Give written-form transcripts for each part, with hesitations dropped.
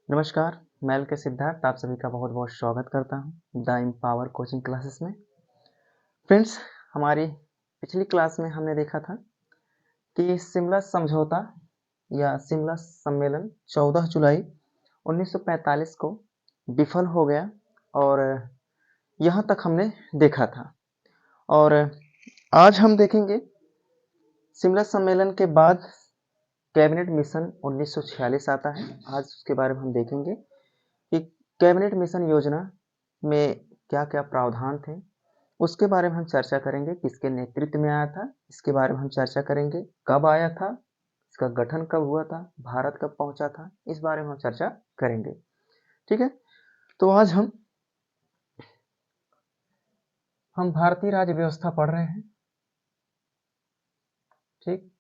नमस्कार, मैं एल के सिद्धार्थ आप सभी का बहुत बहुत स्वागत करता हूँ द एम्पावर कोचिंग क्लासेस में। फ्रेंड्स, हमारी पिछली क्लास में हमने देखा था कि शिमला समझौता या शिमला सम्मेलन 14 जुलाई 1945 को विफल हो गया और यहाँ तक हमने देखा था। और आज हम देखेंगे शिमला सम्मेलन के बाद कैबिनेट मिशन 1946 आता है। आज उसके बारे में हम देखेंगे कि कैबिनेट मिशन योजना में क्या क्या प्रावधान थे, उसके बारे में हम चर्चा करेंगे। किसके नेतृत्व में आया था, इसके बारे में हम चर्चा करेंगे। कब आया था, इसका गठन कब हुआ था, भारत कब पहुंचा था, इस बारे में हम चर्चा करेंगे। ठीक है, तो आज हम भारतीय राज्य व्यवस्था पढ़ रहे हैं। ठीक,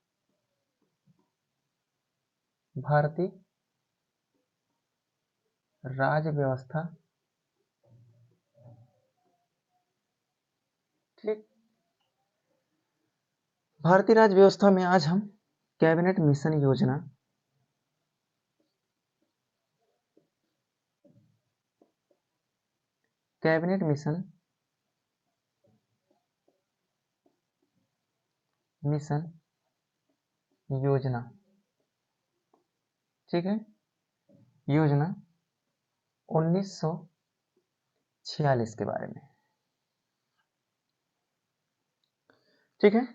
भारतीय राज्य व्यवस्था। ठीक, भारतीय राज्य व्यवस्था में आज हम कैबिनेट मिशन योजना कैबिनेट मिशन योजना, ठीक है, योजना 1946 के बारे में। ठीक है,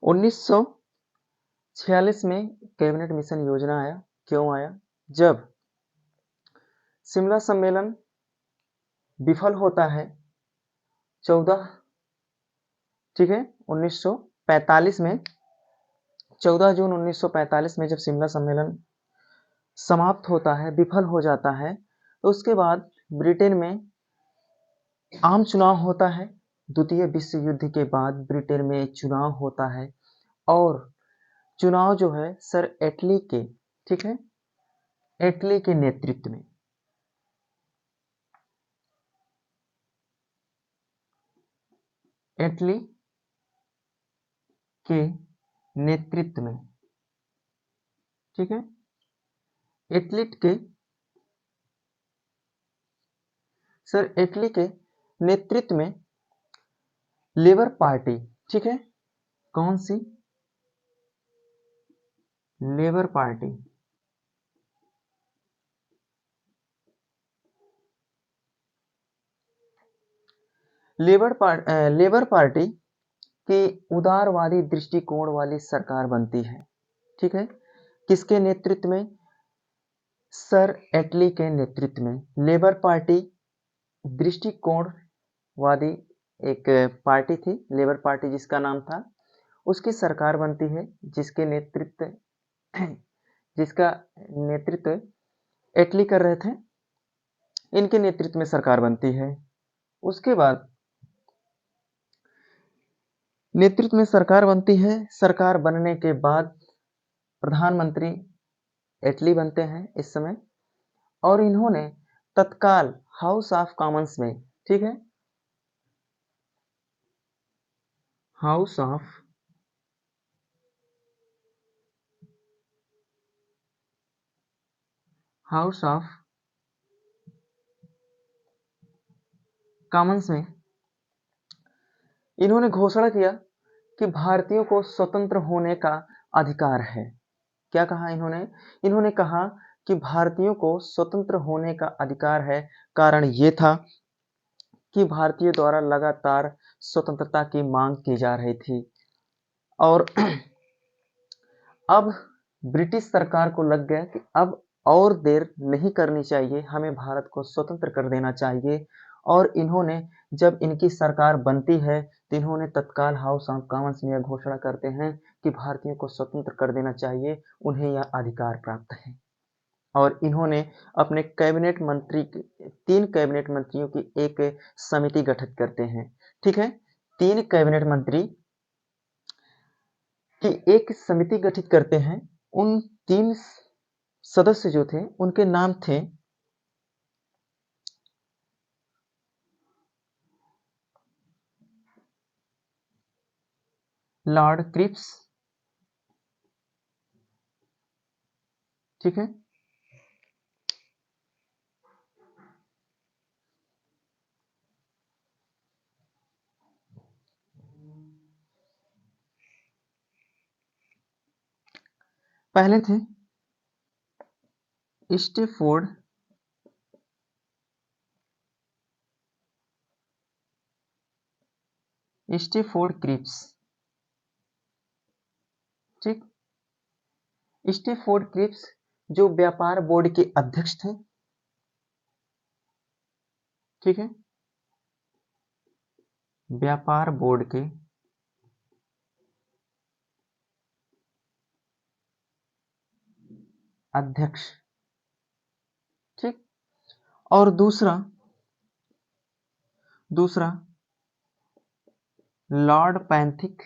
1946 में कैबिनेट मिशन योजना आया। क्यों आया? जब शिमला सम्मेलन विफल होता है 14, ठीक है, 1945 में, 14 जून 1945 में जब शिमला सम्मेलन समाप्त होता है, विफल हो जाता है, तो उसके बाद ब्रिटेन में आम चुनाव होता है। द्वितीय विश्व युद्ध के बाद ब्रिटेन में चुनाव होता है और चुनाव जो है सर एटली के, ठीक है, एटली के नेतृत्व में, एटली के नेतृत्व में, ठीक है, एटली के, सर एटली के नेतृत्व में लेबर पार्टी, ठीक है, कौन सी? लेबर पार्टी, लेबर पार्टी की उदारवादी दृष्टिकोण वाली सरकार बनती है। ठीक है, किसके नेतृत्व में? सर एटली के नेतृत्व में लेबर पार्टी दृष्टिकोणवादी एक पार्टी थी, लेबर पार्टी जिसका नाम था, उसकी सरकार बनती है, जिसका नेतृत्व एटली कर रहे थे। इनके नेतृत्व में सरकार बनती है। उसके बाद नेतृत्व में सरकार बनती है। सरकार बनने के बाद प्रधानमंत्री एटली बनते हैं इस समय, और इन्होंने तत्काल हाउस ऑफ कॉमन्स में, ठीक है, हाउस ऑफ कॉमन्स में इन्होंने घोषणा किया कि भारतीयों को स्वतंत्र होने का अधिकार है। क्या कहा इन्होंने? इन्होंने कहा कि भारतीयों को स्वतंत्र होने का अधिकार है। कारण ये था कि भारतीयों द्वारा लगातार स्वतंत्रता की मांग की जा रही थी और अब ब्रिटिश सरकार को लग गया कि अब और देर नहीं करनी चाहिए, हमें भारत को स्वतंत्र कर देना चाहिए। और इन्होंने, जब इनकी सरकार बनती है, तो इन्होंने तत्काल हाउस ऑफ कॉमन्स में यह घोषणा करते हैं कि भारतीयों को स्वतंत्र कर देना चाहिए, उन्हें यह अधिकार प्राप्त है। और इन्होंने अपने कैबिनेट मंत्री, 3 कैबिनेट मंत्रियों की एक समिति गठित करते हैं। ठीक है, 3 कैबिनेट मंत्री की एक समिति गठित करते हैं। उन 3 सदस्य जो थे उनके नाम थे लॉर्ड क्रिप्स, ठीक है, पहले थे स्टेफोर्ड क्रिप्स। ठीक, स्टेफोर्ड क्रिप्स जो व्यापार बोर्ड के अध्यक्ष थे। ठीक है, व्यापार बोर्ड के अध्यक्ष। ठीक, और दूसरा लॉर्ड पैंथिक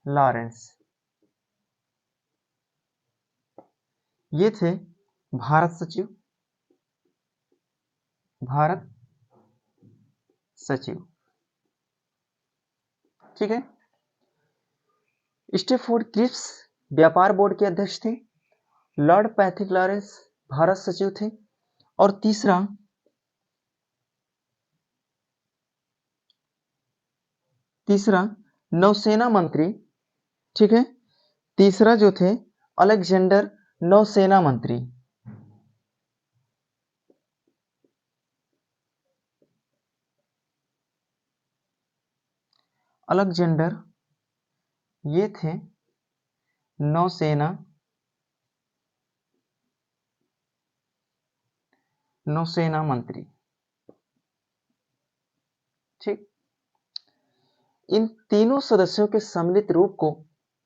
लॉरेंस। ये थे भारत सचिव। ठीक है, स्टेफोर्ड क्रिप्स व्यापार बोर्ड के अध्यक्ष थे, लॉर्ड पैथिक लॉरेंस भारत सचिव थे, और तीसरा नौसेना मंत्री। ठीक है, तीसरा जो थे अलेक्जेंडर नौसेना मंत्री। अलेक्जेंडर ये थे नौसेना मंत्री। ठीक, इन तीनों सदस्यों के सम्मिलित रूप को,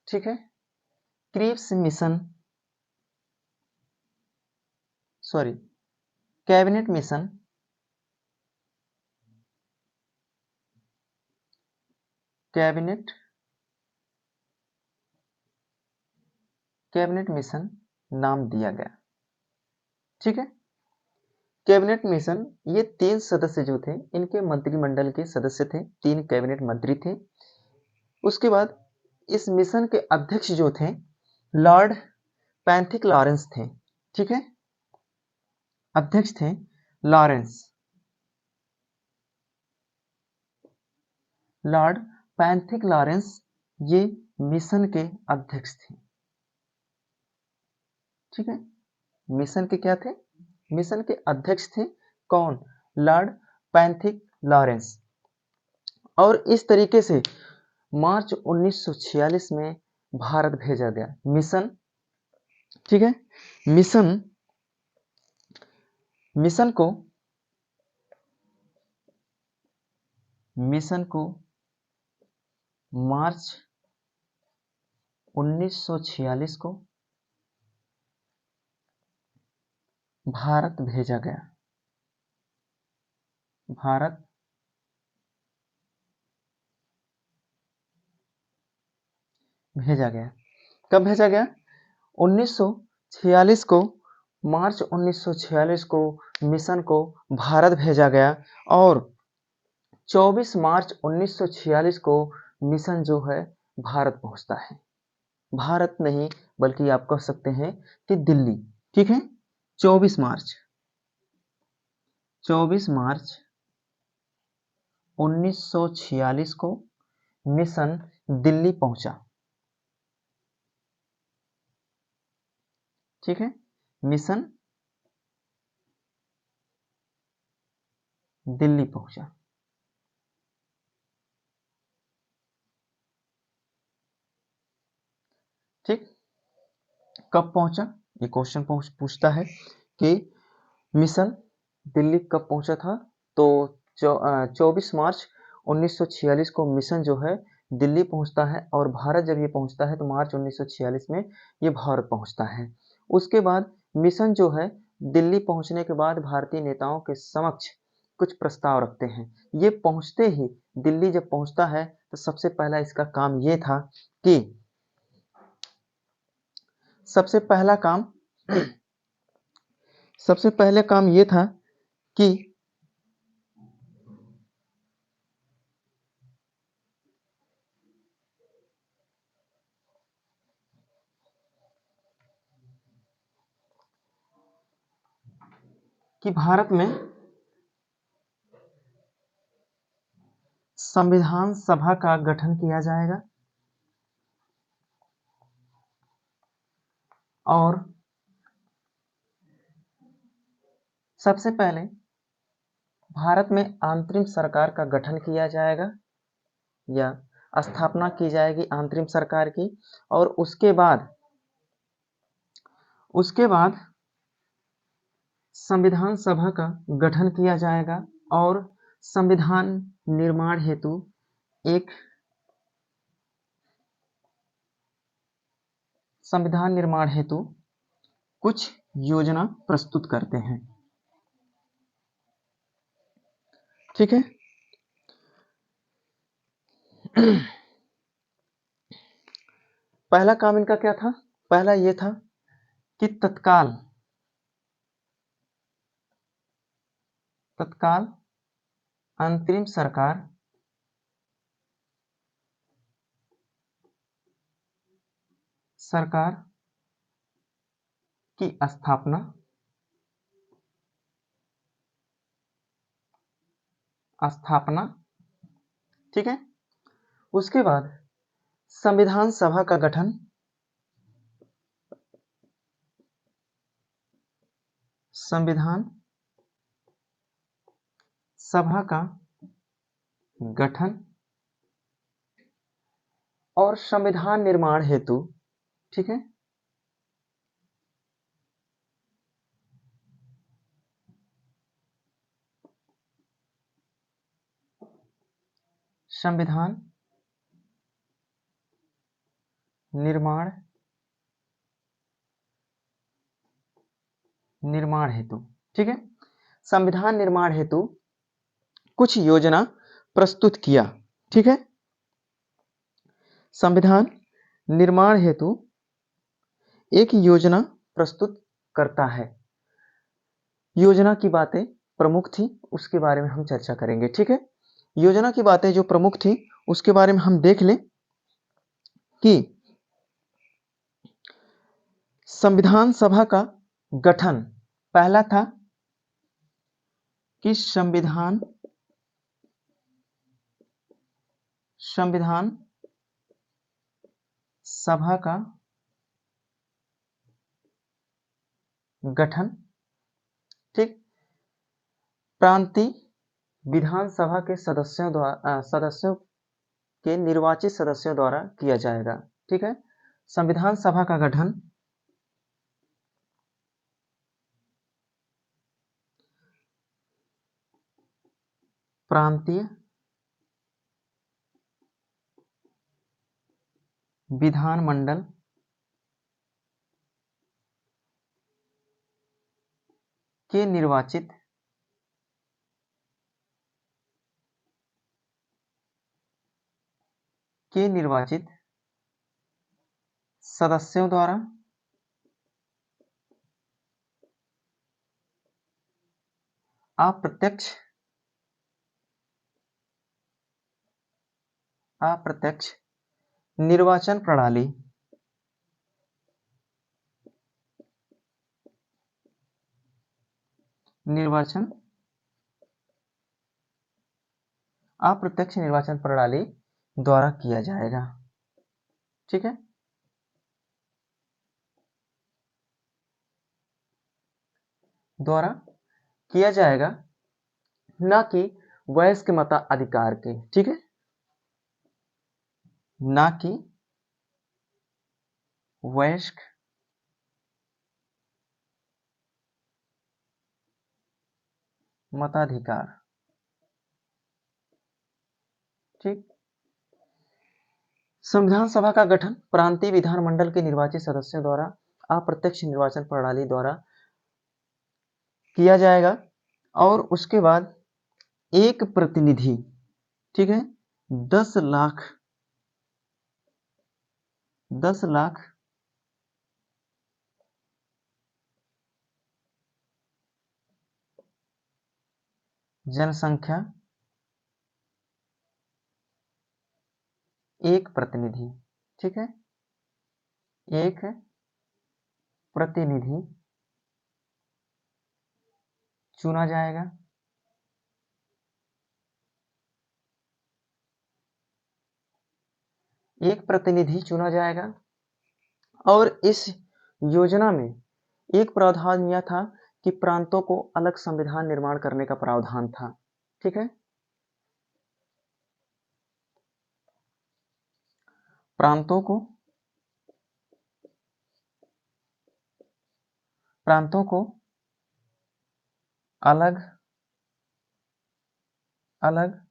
ठीक है, Cripps mission, cabinet mission, cabinet mission नाम दिया गया। ठीक है, कैबिनेट मिशन, ये 3 सदस्य जो थे इनके मंत्रिमंडल के सदस्य थे, 3 कैबिनेट मंत्री थे। उसके बाद इस मिशन के अध्यक्ष जो थे लॉर्ड पैंथिक लॉरेंस थे। ठीक है, अध्यक्ष थे लॉर्ड पैंथिक लॉरेंस, ये मिशन के अध्यक्ष थे। ठीक है, मिशन के क्या थे? मिशन के अध्यक्ष थे। कौन? Lord Pethick Lawrence. और इस तरीके से मार्च 1946 में भारत भेजा गया मिशन। ठीक है, मिशन को मार्च 1946 को भारत भेजा गया। कब भेजा गया? 1946 को, मार्च 1946 को मिशन को भारत भेजा गया, और 24 मार्च 1946 को मिशन जो है भारत पहुंचता है। भारत नहीं बल्कि आप कह सकते हैं कि दिल्ली। ठीक है, 24 मार्च 1946 को मिशन दिल्ली पहुंचा। ठीक है, मिशन दिल्ली पहुंचा। ठीक, कब पहुंचा? ये क्वेश्चन पूछता है कि मिशन दिल्ली कब पहुंचा था। तो 24 मार्च 1946 को मिशन जो है दिल्ली पहुंचता है, और भारत जब ये पहुंचता है तो मार्च 1946 में ये भारत पहुंचता है। उसके बाद मिशन जो है दिल्ली पहुंचने के बाद भारतीय नेताओं के समक्ष कुछ प्रस्ताव रखते हैं। ये पहुंचते ही, दिल्ली जब पहुंचता है तो सबसे पहला इसका काम ये था कि सबसे पहले काम ये था कि भारत में संविधान सभा का गठन किया जाएगा और सबसे पहले भारत में अंतरिम सरकार का गठन किया जाएगा या स्थापना की जाएगी अंतरिम सरकार की, और उसके बाद संविधान सभा का गठन किया जाएगा और संविधान निर्माण हेतु कुछ योजना प्रस्तुत करते हैं। ठीक है। पहला काम इनका क्या था? पहला ये था कि तत्काल अंतरिम सरकार की स्थापना ठीक है। उसके बाद संविधान सभा का गठन, और संविधान निर्माण हेतु, ठीक है, संविधान निर्माण हेतु, ठीक है, संविधान निर्माण हेतु कुछ योजना प्रस्तुत किया। ठीक है। संविधान निर्माण हेतु एक योजना प्रस्तुत करता है। योजना की बातें प्रमुख थी, उसके बारे में हम चर्चा करेंगे। ठीक है। योजना की बातें जो प्रमुख थी उसके बारे में हम देख लें कि संविधान सभा का गठन पहला था कि संविधान सभा का गठन, ठीक, प्रांतीय विधानसभा के सदस्यों के निर्वाचित सदस्यों द्वारा किया जाएगा। ठीक है। संविधान सभा का गठन प्रांतीय विधानमंडल के निर्वाचित सदस्यों द्वारा अप्रत्यक्ष निर्वाचन प्रणाली द्वारा किया जाएगा। ठीक है। द्वारा किया जाएगा, ना कि वयस्क मताधिकार के। ठीक है। ना कि वयस्क मताधिकार। ठीक। संविधान सभा का गठन प्रांतीय विधानमंडल के निर्वाचित सदस्यों द्वारा अप्रत्यक्ष निर्वाचन प्रणाली द्वारा किया जाएगा और उसके बाद एक प्रतिनिधि, ठीक है, 10 लाख जनसंख्या एक प्रतिनिधि, ठीक है, एक प्रतिनिधि चुना जाएगा एक प्रतिनिधि चुना जाएगा। और इस योजना में एक प्रावधान यह था कि प्रांतों को अलग संविधान निर्माण करने का प्रावधान था। ठीक है, प्रांतों को अलग अलग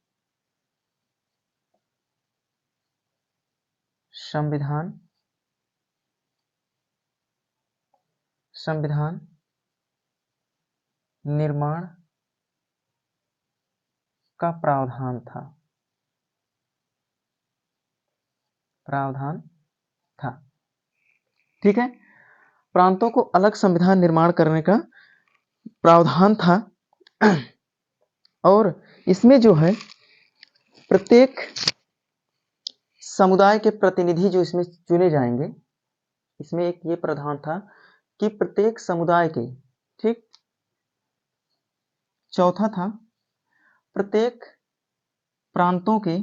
संविधान निर्माण का प्रावधान था। ठीक है, प्रांतों को अलग संविधान निर्माण करने का प्रावधान था। और इसमें जो है प्रत्येक समुदाय के प्रतिनिधि जो इसमें चुने जाएंगे, इसमें एक ये प्रावधान था कि प्रत्येक समुदाय के, ठीक, चौथा था प्रत्येक प्रांतों के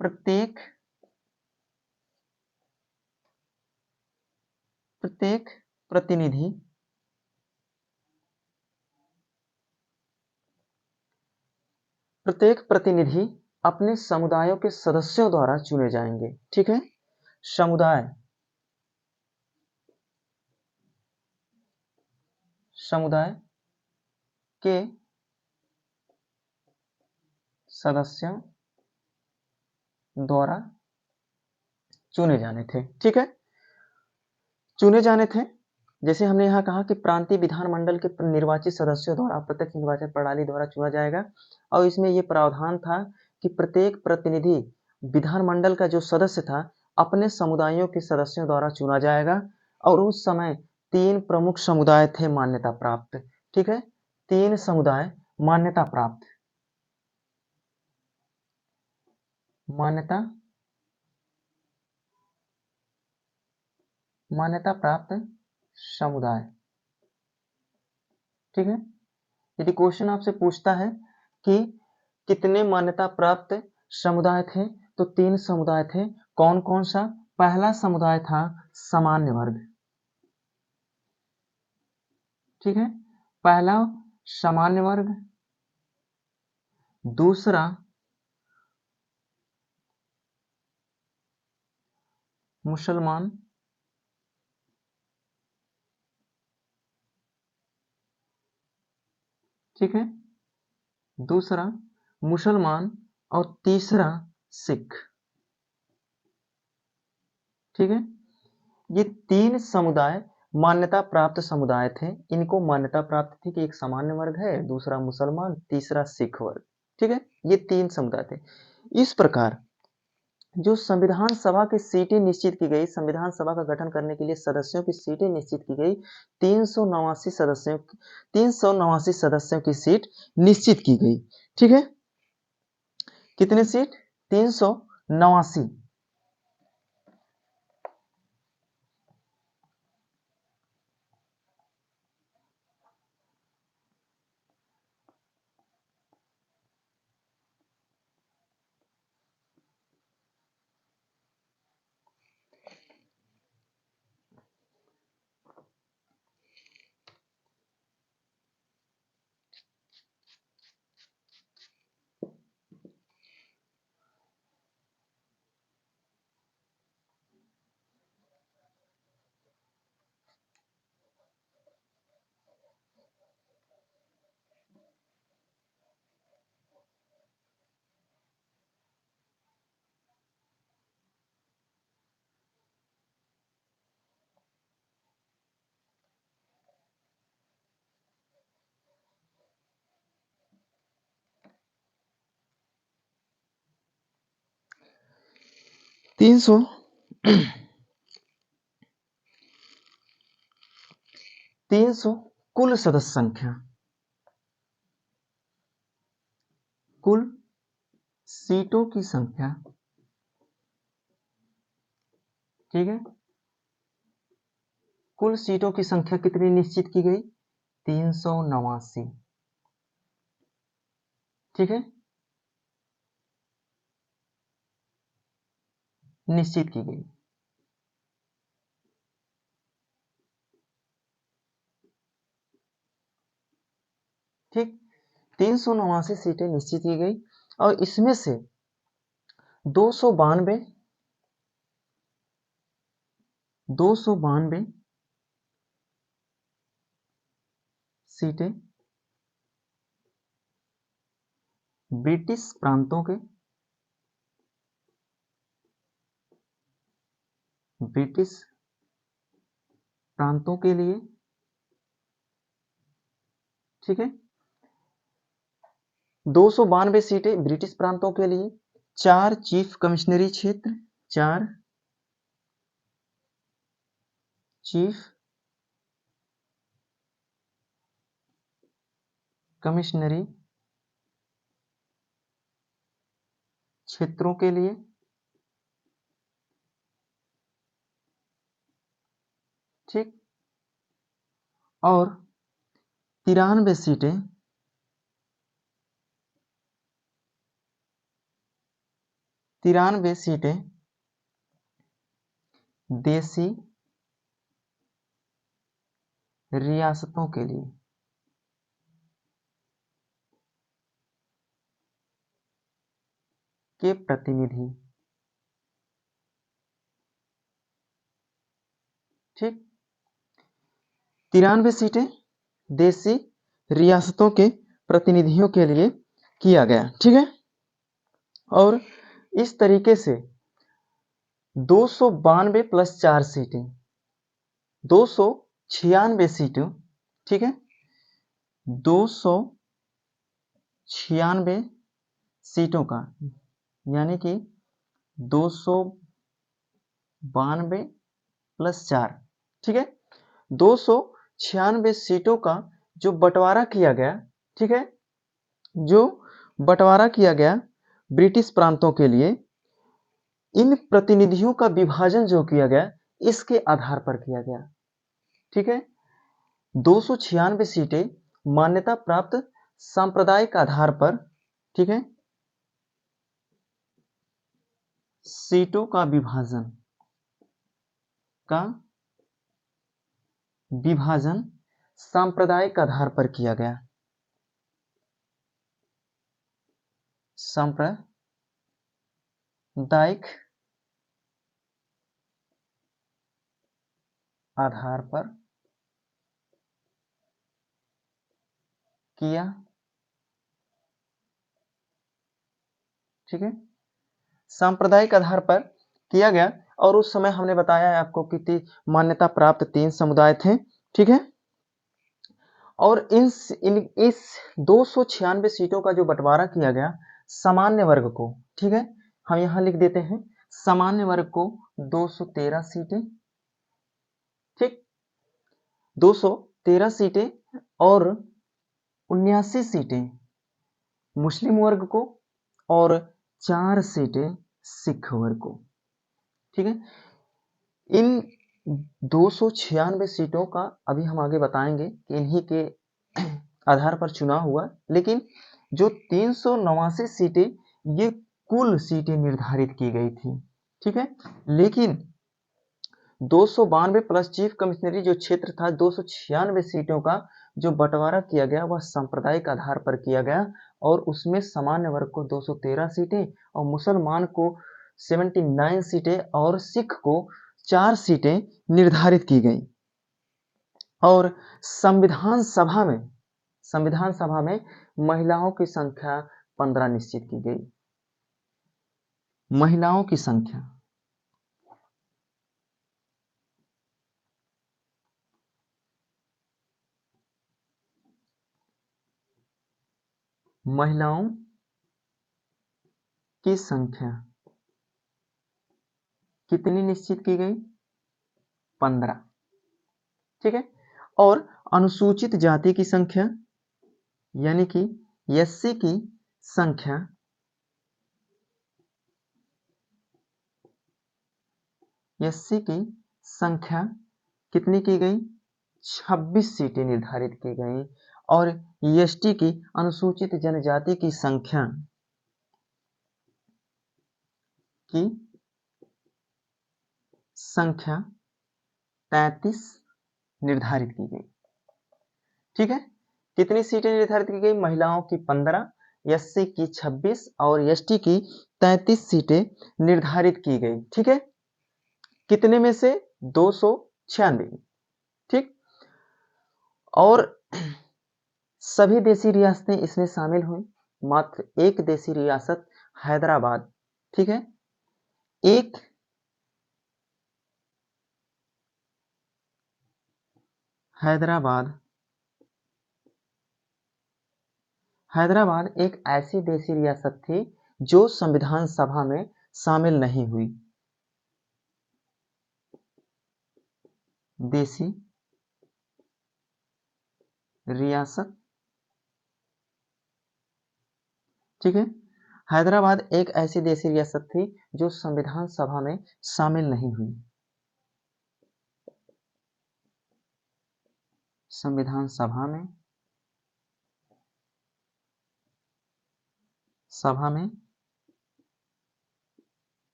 प्रत्येक प्रतिनिधि अपने समुदायों के सदस्यों द्वारा चुने जाएंगे। ठीक है, समुदाय के सदस्यों द्वारा चुने जाने थे। ठीक है, चुने जाने थे। जैसे हमने यहाँ कहा कि प्रांतीय विधानमंडल के निर्वाचित सदस्यों द्वारा प्रत्यक्ष निर्वाचन प्रणाली द्वारा चुना जाएगा। और इसमें यह प्रावधान था कि प्रत्येक प्रतिनिधि विधानमंडल का जो सदस्य था अपने समुदायों के सदस्यों द्वारा चुना जाएगा। और उस समय 3 प्रमुख समुदाय थे मान्यता प्राप्त। ठीक है, 3 समुदाय मान्यता प्राप्त समुदाय। ठीक है, यदि क्वेश्चन आपसे पूछता है कि कितने मान्यता प्राप्त समुदाय थे, तो 3 समुदाय थे। कौन कौन सा? पहला समुदाय था सामान्य वर्ग। ठीक है, पहला सामान्य वर्ग, दूसरा मुसलमान, ठीक है, दूसरा मुसलमान और तीसरा सिख। ठीक है, ये 3 समुदाय मान्यता प्राप्त समुदाय थे। इनको मान्यता प्राप्त थी कि एक सामान्य वर्ग है, दूसरा मुसलमान, तीसरा सिख वर्ग। ठीक है, ये 3 समुदाय थे। इस प्रकार जो संविधान सभा की सीटें निश्चित की गई, संविधान सभा का गठन करने के लिए सदस्यों की सीटें निश्चित की गई, 389 सदस्यों की सीट निश्चित की गई। ठीक है, कितने सीट? 389। 300 कुल सदस्य संख्या, कुल सीटों की संख्या। ठीक है, कुल सीटों की संख्या कितनी निश्चित की गई? 389। ठीक है, निश्चित की गई। ठीक, 389 सीटें निश्चित की गई और इसमें से 292 सीटें ब्रिटिश प्रांतों के लिए, ठीक है, 292 सीटें ब्रिटिश प्रांतों के लिए, 4 चीफ कमिश्नरी क्षेत्र, 4 चीफ कमिश्नरी क्षेत्रों के लिए, ठीक, और 93 सीटें देसी रियासतों के लिए, के प्रतिनिधि, ठीक, 93 सीटें देसी रियासतों के प्रतिनिधियों के लिए किया गया, ठीक है। और इस तरीके से 292 प्लस 4 सीटें 296 सीटें, ठीक है, 296 सीटों का, यानी कि 292 प्लस 4, ठीक है, 296 सीटों का जो बंटवारा किया गया, ठीक है, जो बंटवारा किया गया ब्रिटिश प्रांतों के लिए, इन प्रतिनिधियों का विभाजन जो किया गया इसके आधार पर किया गया, ठीक है। 296 सीटें मान्यता प्राप्त सांप्रदायिक आधार पर, ठीक है, सीटों का विभाजन सांप्रदायिक आधार पर किया गया, सांप्रदायिक आधार पर किया, ठीक है, सांप्रदायिक आधार पर किया गया। और उस समय हमने बताया है आपको कि मान्यता प्राप्त 3 समुदाय थे, ठीक है। और इस 296 सीटों का जो बंटवारा किया गया सामान्य वर्ग को, ठीक है, हम यहां लिख देते हैं सामान्य वर्ग को 213 सीटें, ठीक, 213 सीटें और 79 सीटें मुस्लिम वर्ग को और 4 सीटें सिख वर्ग को, ठीक है। इन 296 सीटों का अभी हम आगे बताएंगे कि इन्हीं के आधार पर चुनाव हुआ, लेकिन जो 389 सीटें ये कुल सीटें निर्धारित की गई थी, ठीक है। लेकिन 292 प्लस चीफ कमिश्नरी जो क्षेत्र था 296 सीटों का जो बंटवारा किया गया वह सांप्रदायिक आधार पर किया गया और उसमें सामान्य वर्ग को 213 सीटें और मुसलमान को 79 सीटें और सिख को 4 सीटें निर्धारित की गई। और संविधान सभा में महिलाओं की संख्या 15 निश्चित की गई। महिलाओं की संख्या कितनी निश्चित की गई? 15, ठीक है। और अनुसूचित जाति की संख्या यानी कि एससी की संख्या कितनी की गई? 26 सीटें निर्धारित की गई। और एसटी की अनुसूचित जनजाति की संख्या 33 निर्धारित की गई। ठीक है, कितनी सीटें निर्धारित की गई? महिलाओं की 15, एससी की 26 और एसटी की 33 सीटें निर्धारित की गई। ठीक है, कितने में से? 296। ठीक, और सभी देशी रियासतें इसमें शामिल हुई, मात्र एक देशी रियासत हैदराबाद, ठीक है, एक हैदराबाद एक ऐसी देशी रियासत थी जो संविधान सभा में शामिल नहीं हुई। देशी रियासत, ठीक है, हैदराबाद एक ऐसी देशी रियासत थी जो संविधान सभा में शामिल नहीं हुई। संविधान सभा में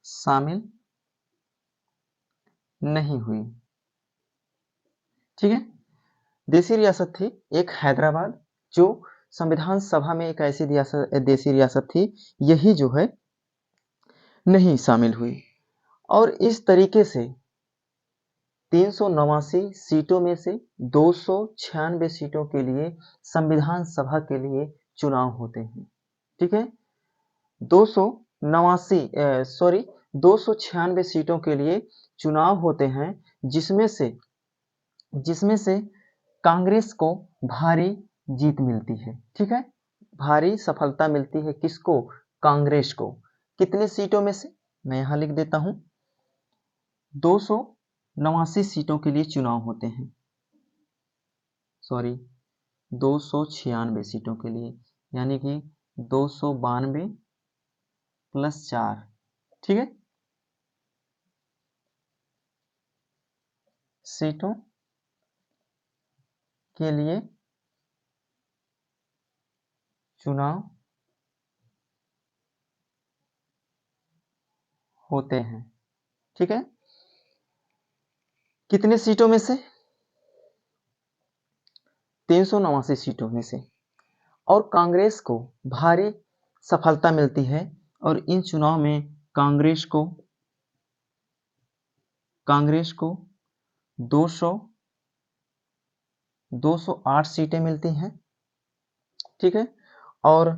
शामिल नहीं हुई। ठीक है, देशी रियासत थी एक हैदराबाद जो संविधान सभा में एक ऐसी देशी रियासत थी, यही जो है नहीं शामिल हुई। और इस तरीके से 389 सीटों में से 296 सीटों के लिए संविधान सभा के लिए चुनाव होते हैं। ठीक है, 296 सीटों के लिए चुनाव होते हैं, जिसमें से कांग्रेस को भारी जीत मिलती है। ठीक है, भारी सफलता मिलती है किसको? कांग्रेस को। कितने सीटों में से? मैं यहां लिख देता हूं, 289 सीटों के लिए चुनाव होते हैं, 296 सीटों के लिए, यानी कि 292 प्लस 4। ठीक है, सीटों के लिए चुनाव होते हैं। ठीक है, कितने सीटों में से? 389 सीटों में से। और कांग्रेस को भारी सफलता मिलती है और इन चुनाव में कांग्रेस को 208 सीटें मिलती हैं। ठीक है, और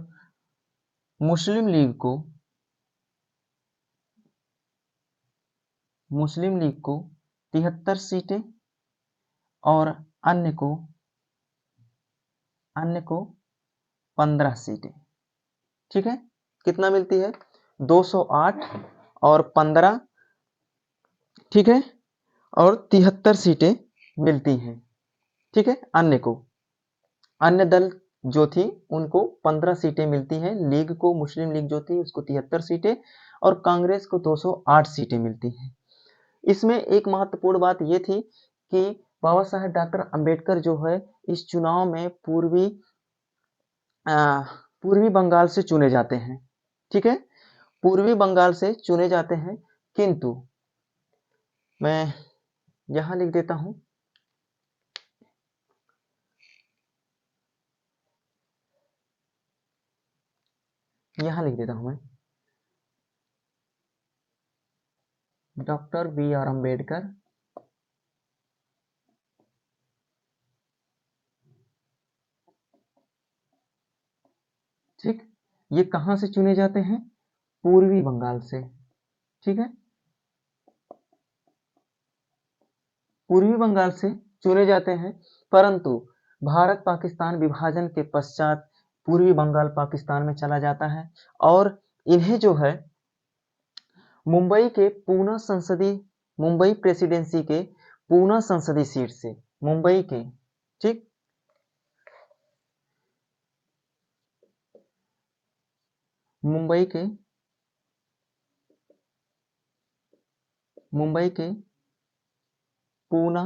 मुस्लिम लीग को 73 सीटें और अन्य को 15 सीटें। ठीक है, कितना मिलती है? 208 और 15, ठीक है, और 73 सीटें मिलती हैं। ठीक है, अन्य दल जो थी उनको 15 सीटें मिलती हैं, लीग को, मुस्लिम लीग जो थी उसको 73 सीटें और कांग्रेस को 208 सीटें मिलती हैं। इसमें एक महत्वपूर्ण बात यह थी कि बाबा साहेब डॉक्टर अंबेडकर जो है इस चुनाव में पूर्वी बंगाल से चुने जाते हैं। ठीक है, पूर्वी बंगाल से चुने जाते हैं, किंतु मैं यहां लिख देता हूं, मैं डॉक्टर बी आर अंबेडकर ठीक, ये कहां से चुने जाते हैं? पूर्वी बंगाल से। ठीक है, पूर्वी बंगाल से चुने जाते हैं, परंतु भारत पाकिस्तान विभाजन के पश्चात पूर्वी बंगाल पाकिस्तान में चला जाता है और इन्हें जो है मुंबई प्रेसिडेंसी के पूना संसदीय सीट से, मुंबई के, ठीक, मुंबई के पूना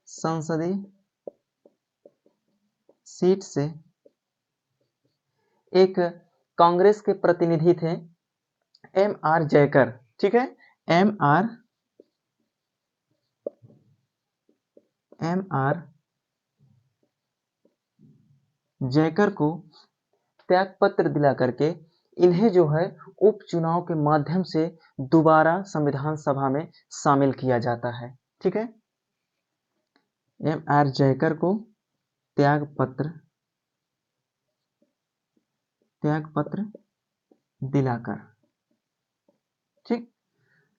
संसदीय सीट से एक कांग्रेस के प्रतिनिधि थे एम आर जयकर, ठीक है, एम आर जयकर को त्याग पत्र दिला करके इन्हें जो है उपचुनाव के माध्यम से दोबारा संविधान सभा में शामिल किया जाता है, ठीक है। एम आर जयकर को त्याग पत्र दिलाकर, ठीक,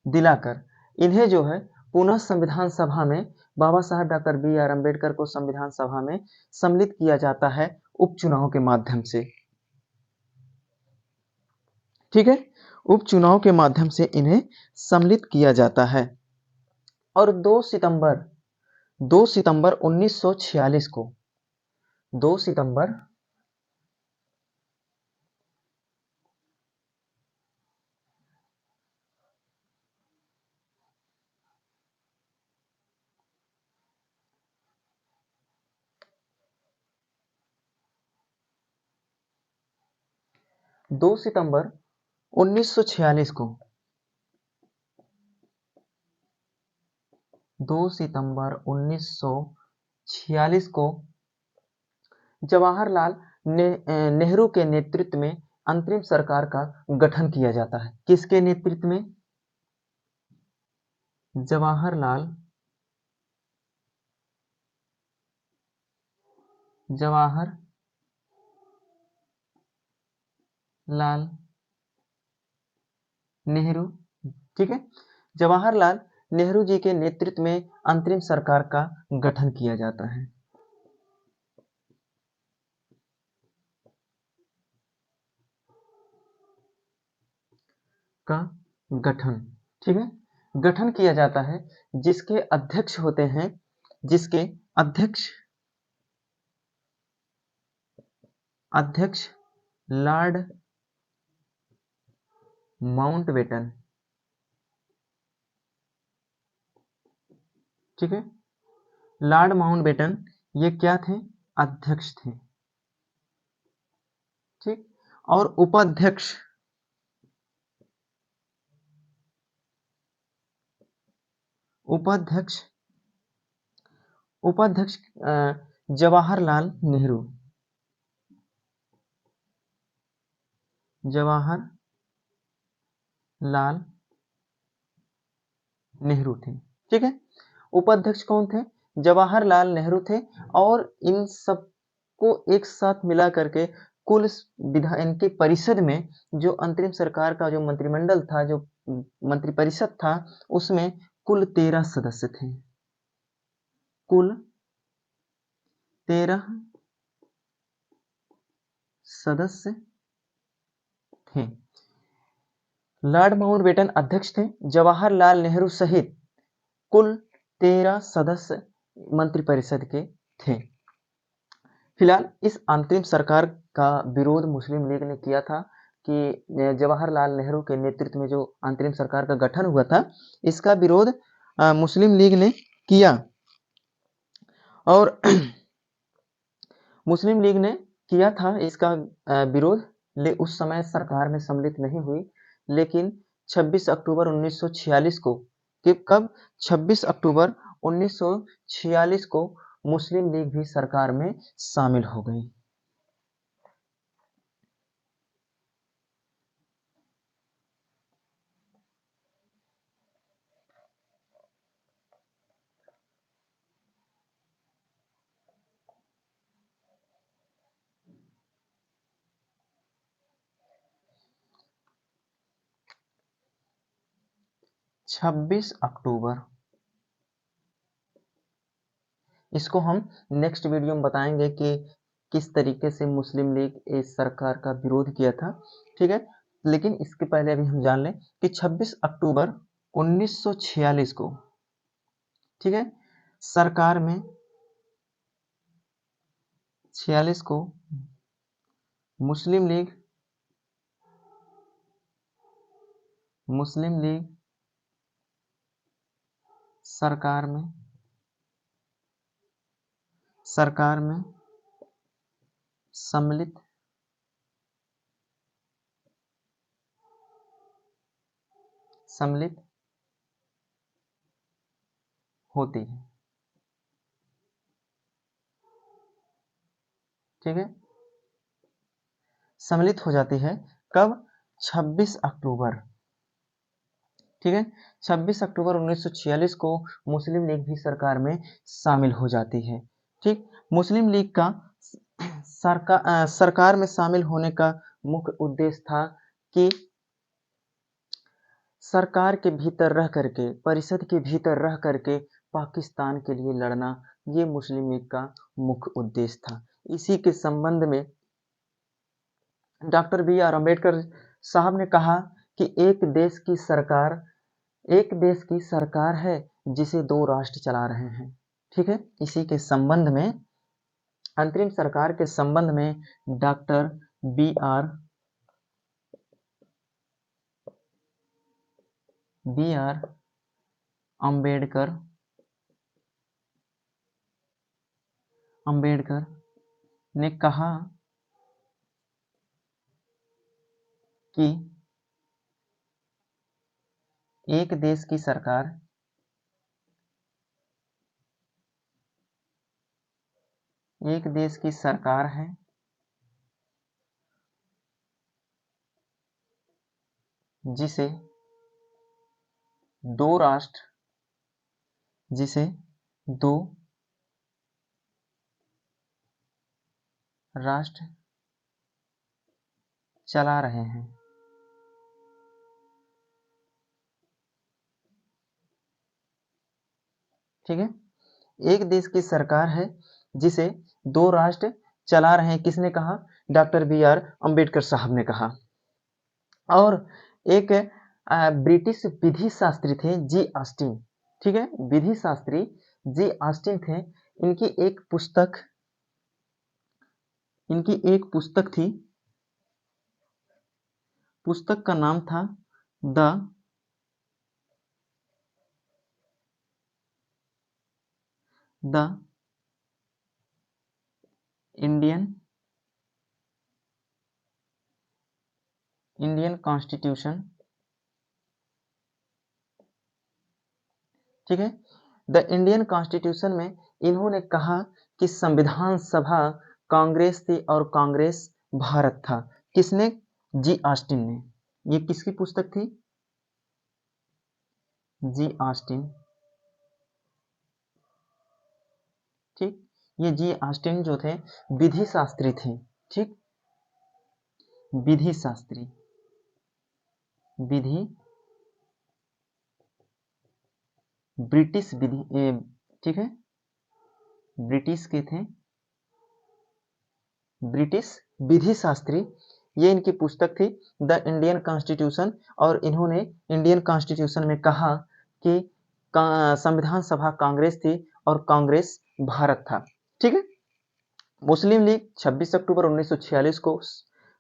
दिलाकर इन्हें जो है पुनः संविधान सभा में बाबा साहब डॉक्टर बी आर अम्बेडकर को संविधान सभा में सम्मिलित किया जाता है उपचुनाव के माध्यम से, ठीक है, उपचुनाव के माध्यम से इन्हें सम्मिलित किया जाता है। और 2 सितंबर 1946 को 2 सितंबर 2 सितंबर 1946 को 2 सितंबर 1946 को जवाहरलाल नेहरू के नेतृत्व में अंतरिम सरकार का गठन किया जाता है। किसके नेतृत्व में? जवाहरलाल नेहरू, ठीक है, जवाहरलाल नेहरू जी के नेतृत्व में अंतरिम सरकार का गठन किया जाता है, का गठन, ठीक है, गठन किया जाता है, जिसके अध्यक्ष होते हैं, जिसके अध्यक्ष लॉर्ड माउंटबेटन, ठीक है, लॉर्ड माउंटबेटन ये क्या थे? अध्यक्ष थे, ठीक, और उपाध्यक्ष उपाध्यक्ष जवाहरलाल नेहरू, थे, ठीक है, उपाध्यक्ष कौन थे? जवाहरलाल नेहरू थे। और इन सबको एक साथ मिला करके कुल विधान की परिषद में जो अंतरिम सरकार का जो मंत्रिमंडल था, जो मंत्रिपरिषद था, उसमें कुल 13 सदस्य थे, कुल 13 सदस्य थे। लॉर्ड माउंटबेटन अध्यक्ष थे, जवाहरलाल नेहरू सहित कुल 13 सदस्य मंत्रिपरिषद के थे। फिलहाल इस अंतरिम सरकार का विरोध मुस्लिम लीग ने किया था कि जवाहरलाल नेहरू के नेतृत्व में जो अंतरिम सरकार का गठन हुआ था, इसका विरोध मुस्लिम लीग ने किया। और मुस्लिम लीग ने किया था इसका विरोध, उस समय सरकार में सम्मिलित नहीं हुई, लेकिन 26 अक्टूबर 1946 को, कब? 26 अक्टूबर 1946 को मुस्लिम लीग भी सरकार में शामिल हो गई। छब्बीस अक्टूबर, इसको हम नेक्स्ट वीडियो में बताएंगे कि किस तरीके से मुस्लिम लीग इस सरकार का विरोध किया था, ठीक है। लेकिन इसके पहले अभी हम जान लें कि 26 अक्टूबर 1946 को, ठीक है, सरकार में 46 को मुस्लिम लीग सरकार में सम्मिलित सम्मिलित होती है। ठीक है, सम्मिलित हो जाती है कब? 26 अक्टूबर। ठीक है, 26 अक्टूबर 1946 को मुस्लिम लीग भी सरकार में शामिल हो जाती है। ठीक, मुस्लिम लीग का सरकार में शामिल होने का मुख्य उद्देश्य था कि सरकार के भीतर रह करके, परिषद के भीतर रह करके पाकिस्तान के लिए लड़ना, ये मुस्लिम लीग का मुख्य उद्देश्य था। इसी के संबंध में डॉक्टर बी आर अम्बेडकर साहब ने कहा कि एक देश की सरकार है जिसे दो राष्ट्र चला रहे हैं। ठीक है, इसी के संबंध में, अंतरिम सरकार के संबंध में डॉक्टर बी आर अम्बेडकर ने कहा कि एक देश की सरकार है जिसे दो राष्ट्र चला रहे हैं। ठीक है, एक देश की सरकार है जिसे दो राष्ट्र चला रहे हैं। किसने कहा? डॉक्टर बी आर अम्बेडकर साहब ने कहा। और एक ब्रिटिश विधि शास्त्री थे जी ऑस्टिन। ठीक है, विधि शास्त्री जी ऑस्टिन थे। इनकी एक पुस्तक थी, पुस्तक का नाम था द इंडियन कॉन्स्टिट्यूशन। ठीक है, द इंडियन कॉन्स्टिट्यूशन में इन्होंने कहा कि संविधान सभा कांग्रेस थी और कांग्रेस भारत था। किसने? जी ऑस्टिन ने। ये किसकी पुस्तक थी? जी ऑस्टिन। ठीक, ये जी ऑस्टिन जो थे विधि शास्त्री थे। ठीक, विधि शास्त्री, ब्रिटिश विधि, ठीक है, ब्रिटिश के थे, ब्रिटिश विधि शास्त्री। ये इनकी पुस्तक थी द इंडियन कॉन्स्टिट्यूशन। और इन्होंने इंडियन कॉन्स्टिट्यूशन में कहा कि संविधान सभा कांग्रेस थी और कांग्रेस भारत था। ठीक है, मुस्लिम लीग 26 अक्टूबर 1946 को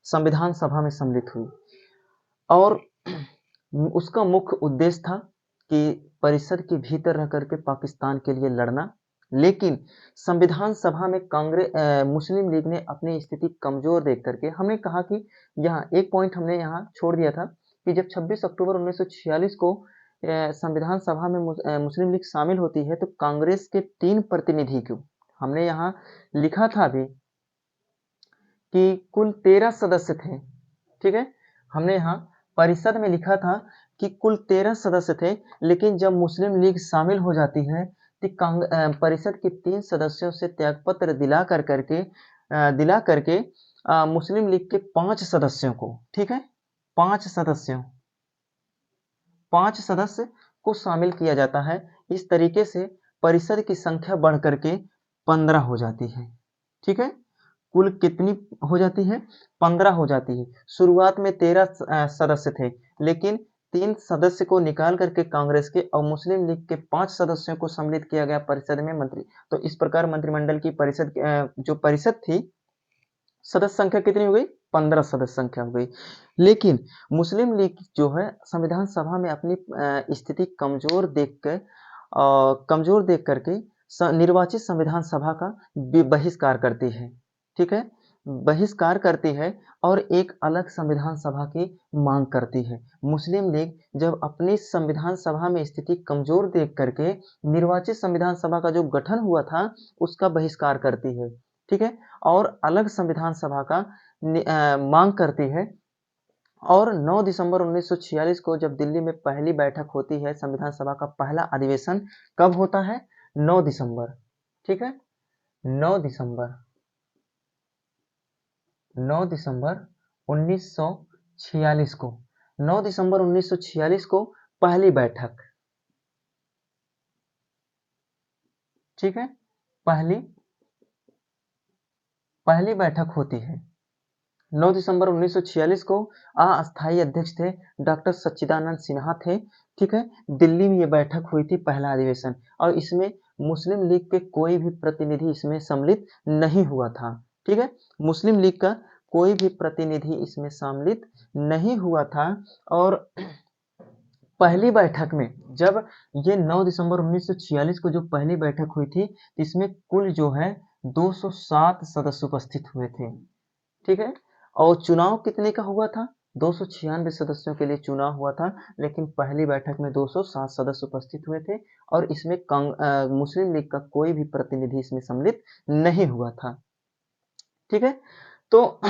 संविधान सभा में सम्मिलित हुई और उसका मुख्य उद्देश्य था कि परिषद के भीतर रह करके पाकिस्तान के लिए लड़ना। लेकिन संविधान सभा में मुस्लिम लीग ने अपनी स्थिति कमजोर देख करके, हमने कहा कि यहाँ एक पॉइंट हमने यहाँ छोड़ दिया था कि जब 26 अक्टूबर 1946 को संविधान सभा में मुस्लिम लीग शामिल होती है तो कांग्रेस के 3 प्रतिनिधि को, हमने यहाँ लिखा था भी कि कुल 13 सदस्य थे। ठीक है, हमने यहाँ परिषद में लिखा था कि कुल 13 सदस्य थे, लेकिन जब मुस्लिम लीग शामिल हो जाती है तो परिषद के 3 सदस्यों से त्यागपत्र दिला करके मुस्लिम लीग के 5 सदस्यों को, ठीक है, 5 सदस्य को शामिल किया जाता है। इस तरीके से परिषद की संख्या बढ़ करके 15 हो जाती है। ठीक है, कुल कितनी हो जाती है? 15 हो जाती है। शुरुआत में 13 सदस्य थे, लेकिन 3 सदस्य को निकाल करके कांग्रेस के और मुस्लिम लीग के 5 सदस्यों को सम्मिलित किया गया परिषद में मंत्री। तो इस प्रकार मंत्रिमंडल की जो परिषद थी, सदस्य संख्या कितनी हो गई? 15 सदस्य संख्या हो गई। लेकिन मुस्लिम लीग जो है संविधान सभा में अपनी स्थिति कमजोर देख करके निर्वाचित संविधान सभा का बहिष्कार करती है। ठीक है, बहिष्कार करती है और एक अलग संविधान सभा की मांग करती है। मुस्लिम लीग जब अपनी संविधान सभा में स्थिति कमजोर देख करके निर्वाचित संविधान सभा का जो गठन हुआ था उसका बहिष्कार करती है, ठीक है, और अलग संविधान सभा का मांग करती है। और 9 दिसंबर 1946 को जब दिल्ली में पहली बैठक होती है, संविधान सभा का पहला अधिवेशन कब होता है? 9 दिसंबर, ठीक है, 9 दिसंबर 9 दिसंबर 1946 को 9 दिसंबर 1946 को पहली बैठक, ठीक है, पहली बैठक होती है। 9 दिसंबर 1946 को अस्थायी अध्यक्ष थे डॉक्टर सच्चिदानंद सिन्हा थे, ठीक है। दिल्ली में ये बैठक हुई थी, पहला अधिवेशन, और इसमें मुस्लिम लीग के कोई भी प्रतिनिधि इसमें सम्मिलित नहीं हुआ था, ठीक है। मुस्लिम लीग का कोई भी प्रतिनिधि इसमें सम्मिलित नहीं हुआ था। और पहली बैठक में जब ये 9 दिसंबर 1946 को जो पहली बैठक हुई थी, इसमें कुल जो है 207 सदस्य उपस्थित हुए थे, ठीक है। और चुनाव कितने का हुआ था? 296 सदस्यों के लिए चुनाव हुआ था, लेकिन पहली बैठक में 207 सदस्य उपस्थित हुए थे और इसमें मुस्लिम लीग का कोई भी प्रतिनिधि इसमें सम्मिलित नहीं हुआ था, ठीक है। तो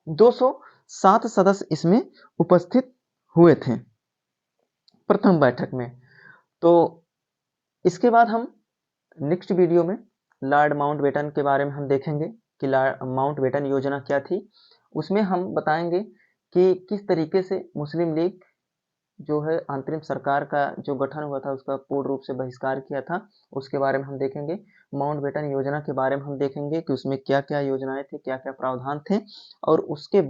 207 सदस्य इसमें उपस्थित हुए थे प्रथम बैठक में। तो इसके बाद हम नेक्स्ट वीडियो में लॉर्ड माउंटबेटन के बारे में हम देखेंगे कि माउंटबेटन योजना क्या थी। उसमें हम बताएंगे कि किस तरीके से मुस्लिम लीग जो है अंतरिम सरकार का जो गठन हुआ था उसका पूर्ण रूप से बहिष्कार किया था, उसके बारे में हम देखेंगे। माउंटबेटन योजना के बारे में हम देखेंगे कि उसमें क्या क्या योजनाएं थी, क्या क्या प्रावधान थे। और उसके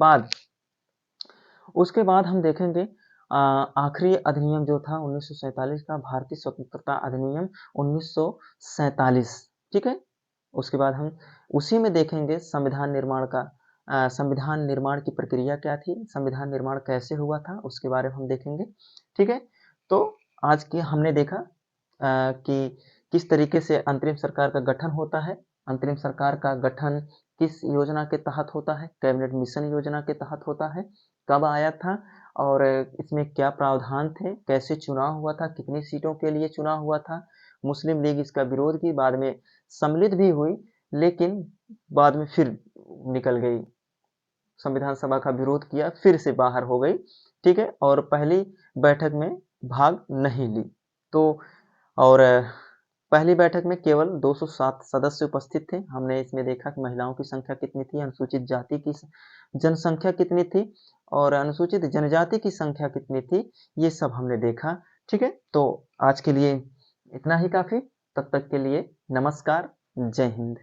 बाद हम देखेंगे आखिरी अधिनियम जो था 1947 का, भारतीय स्वतंत्रता अधिनियम 1947, ठीक है। उसके बाद हम उसी में देखेंगे संविधान निर्माण का, संविधान निर्माण की प्रक्रिया क्या थी, संविधान निर्माण कैसे हुआ था, उसके बारे में हम देखेंगे, ठीक है। तो आज की हमने देखा कि किस तरीके से अंतरिम सरकार का गठन होता है। अंतरिम सरकार का गठन किस योजना के तहत होता है? कैबिनेट मिशन योजना के तहत होता है। कब आया था और इसमें क्या प्रावधान थे, कैसे चुनाव हुआ था, कितनी सीटों के लिए चुनाव हुआ था। मुस्लिम लीग इसका विरोध की, बाद में सम्मिलित भी हुई, लेकिन बाद में फिर निकल गई, संविधान सभा का विरोध किया, फिर से बाहर हो गई, ठीक है, और पहली बैठक में भाग नहीं ली। तो और पहली बैठक में केवल 207 सदस्य उपस्थित थे। हमने इसमें देखा कि महिलाओं की संख्या कितनी थी, अनुसूचित जाति की जनसंख्या कितनी थी और अनुसूचित जनजाति की संख्या कितनी थी, ये सब हमने देखा, ठीक है। तो आज के लिए इतना ही काफी। तब तक के लिए नमस्कार, जय हिंद।